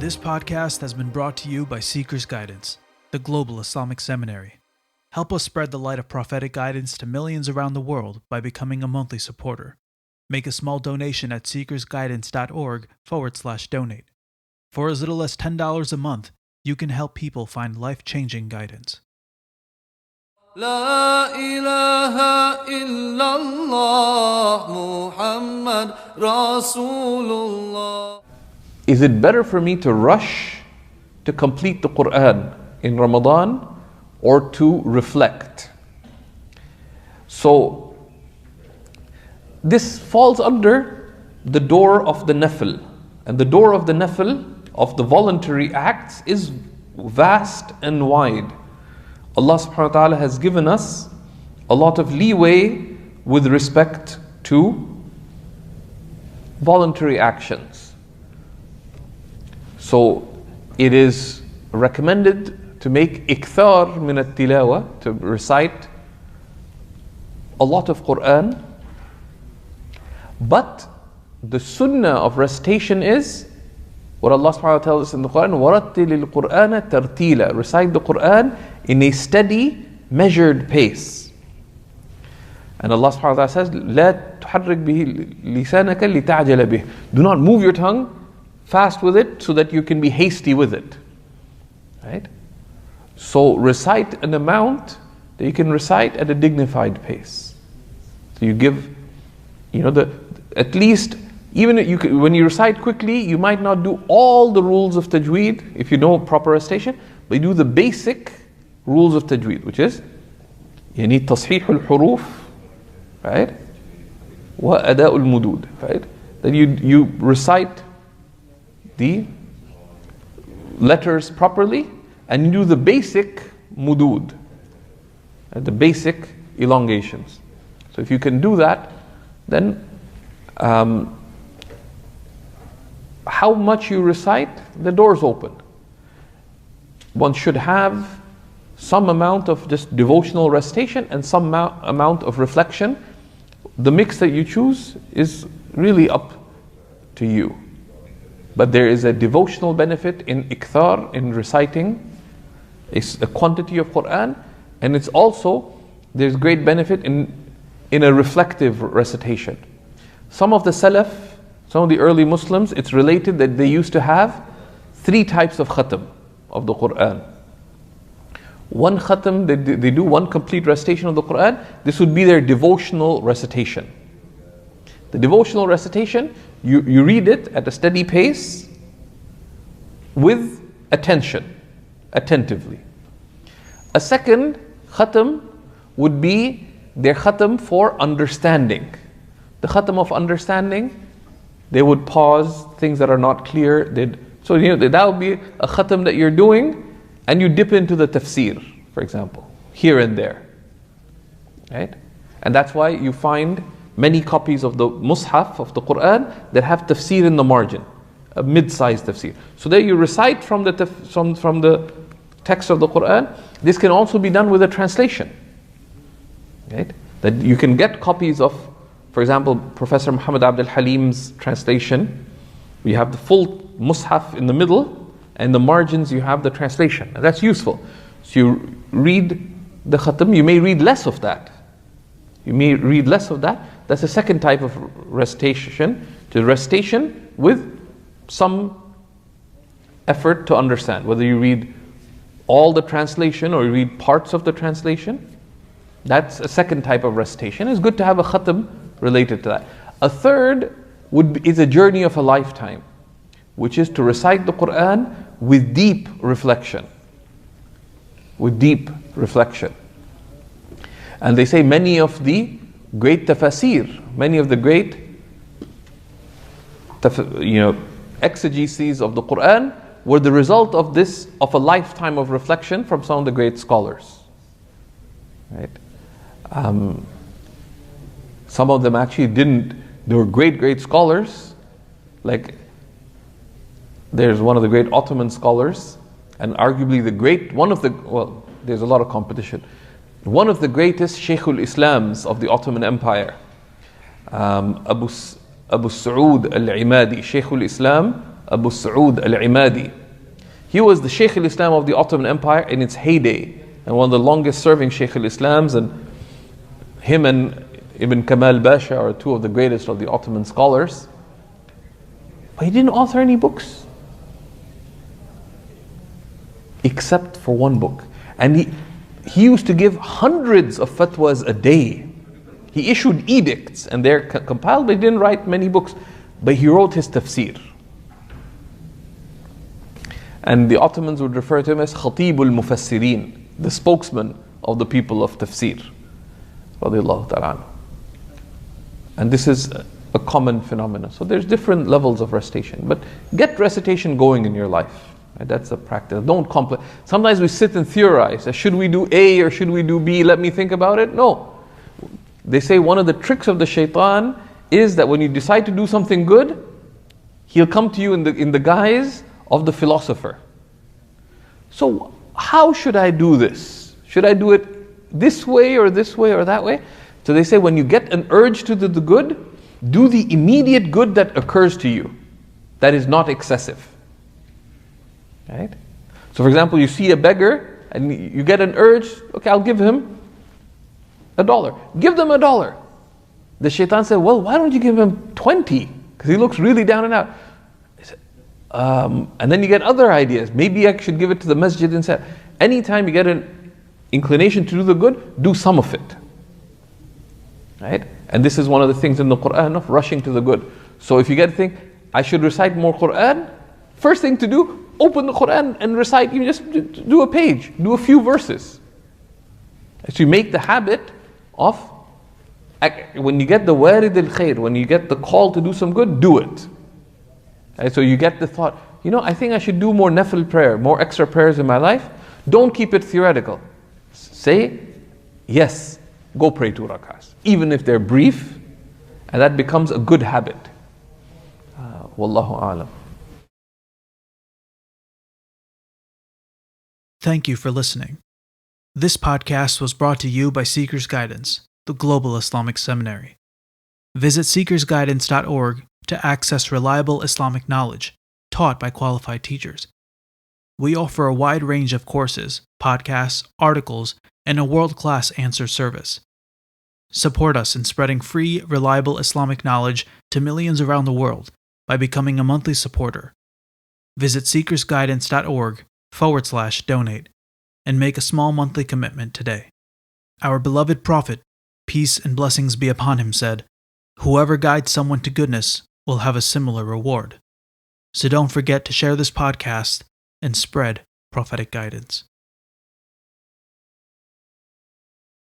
This podcast has been brought to you by SeekersGuidance, the global Islamic seminary. Help us spread the light of prophetic guidance to millions around the world by becoming a monthly supporter. Make a small donation at SeekersGuidance.org/donate. For as little as $10 a month, you can help people find life-changing guidance. La ilaha illallah Muhammad Rasulullah. Is it better for me to rush to complete the Qur'an in Ramadan or to reflect? So this falls under the door of the nafil, and the door of the nafil of the voluntary acts is vast and wide. Allah subhanahu wa ta'ala has given us a lot of leeway with respect to voluntary actions. So it is recommended to make ikthar min at-tilawa, to recite a lot of Qur'an. But the sunnah of recitation is what Allah subhanahu wa ta'ala tells us in the Qur'an, وَرَتِّلِ الْقُرْآنَ تَرْتِيلًا. Recite the Qur'an in a steady, measured pace. And Allah subhanahu wa ta'ala says, لَا تُحَرِّكْ بِهِ لِسَانَكَ لِتَعْجَلَ بِهِ. Do not move your tongue fast with it so that you can be hasty with it. Right? So recite an amount that you can recite at a dignified pace. So you give, at least, even when you recite quickly, you might not do all the rules of tajweed if you know proper recitation, but you do the basic rules of tajweed, which is يعني تصحيح الحروف, right? وأداء المدود, right? That you recite the letters properly and you do the basic mudud, right? The basic elongations. So if you can do that, then how much you recite, the door's open. One should have some amount of just devotional recitation and some amount of reflection. The mix that you choose is really up to you. But there is a devotional benefit in ikthar, in reciting a quantity of Qur'an, and it's also, there's great benefit in a reflective recitation. Some of the Salaf, some of the early Muslims, it's related that they used to have 3 types of khatam of the Qur'an. One khatam, they do one complete recitation of the Qur'an. This would be their devotional recitation. The devotional recitation, you read it at a steady pace with attention, attentively. A second khatam would be their khatam for understanding. The khatam of understanding, they would pause things that are not clear. So that would be a khatam that you're doing, and you dip into the tafsir, for example, here and there, right? And that's why you find many copies of the mushaf of the Qur'an that have tafsir in the margin, a mid-sized tafsir. So there you recite from the text of the Qur'an. This can also be done with a translation, right? That you can get copies of, for example, Professor Muhammad Abdul Halim's translation. We have the full mushaf in the middle, and the margins you have the translation. And that's useful. So you read the khatam, you may read less of that. That's the second type of recitation, the recitation with some effort to understand. Whether you read all the translation or you read parts of the translation, that's a second type of recitation. It's good to have a khatam related to that. A third is a journey of a lifetime, which is to recite the Qur'an with deep reflection. And they say many of the great tafasir, many of the great exegeses of the Qur'an were the result of a lifetime of reflection from some of the great scholars. Right? Some of them actually didn't. They were great scholars. Like there's one of the great Ottoman scholars, and arguably there's a lot of competition. One of the greatest Shaykhul Islams of the Ottoman Empire, Abu Sa'ud al-Imadi, Shaykhul Islam Abu Saud al-Imadi. He was the Shaykh al-Islam of the Ottoman Empire in its heyday, and one of the longest serving Shaykh al-Islams, and him and Ibn Kamal Basha are two of the greatest of the Ottoman scholars. But he didn't author any books, except for one book. And he used to give hundreds of fatwas a day. He issued edicts, and they're compiled, but he didn't write many books. But he wrote his tafsir. And the Ottomans would refer to him as Khatibul Mufassirin, the spokesman of the people of tafsir. Radiallahu ta'ala anhu. And this is a common phenomenon. So there's different levels of recitation. But get recitation going in your life. Right? That's the practice. Don't complicate. Sometimes we sit and theorize. Should we do A or should we do B? Let me think about it. No. They say one of the tricks of the shaitan is that when you decide to do something good, he'll come to you in the guise of the philosopher. So how should I do this? Should I do it this way or that way? So they say when you get an urge to do the good, do the immediate good that occurs to you. That is not excessive. Right? So for example, you see a beggar and you get an urge, okay, I'll give him $1. Give them $1. The shaitan said, well, why don't you give him 20? Because he looks really down and out. And then you get other ideas. Maybe I should give it to the masjid instead. Anytime you get an inclination to do the good, do some of it. Right? And this is one of the things in the Qur'an of rushing to the good. So if you get to think, I should recite more Qur'an, first thing to do, open the Qur'an and recite, you just do a page, do a few verses. So you make the habit of, when you get the warid al-khair, when you get the call to do some good, do it. Right? So you get the thought, I think I should do more nafil prayer, more extra prayers in my life. Don't keep it theoretical. Say, yes, go pray 2 rakahs, even if they're brief, and that becomes a good habit. Wallahu a'lam. Thank you for listening. This podcast was brought to you by Seekers Guidance, the Global Islamic Seminary. Visit SeekersGuidance.org to access reliable Islamic knowledge taught by qualified teachers. We offer a wide range of courses, podcasts, articles, and a world-class answer service. Support us in spreading free, reliable Islamic knowledge to millions around the world by becoming a monthly supporter. Visit SeekersGuidance.org/donate and make a small monthly commitment today. Our beloved Prophet, peace and blessings be upon him, said, "Whoever guides someone to goodness will have a similar reward." So don't forget to share this podcast and spread prophetic guidance.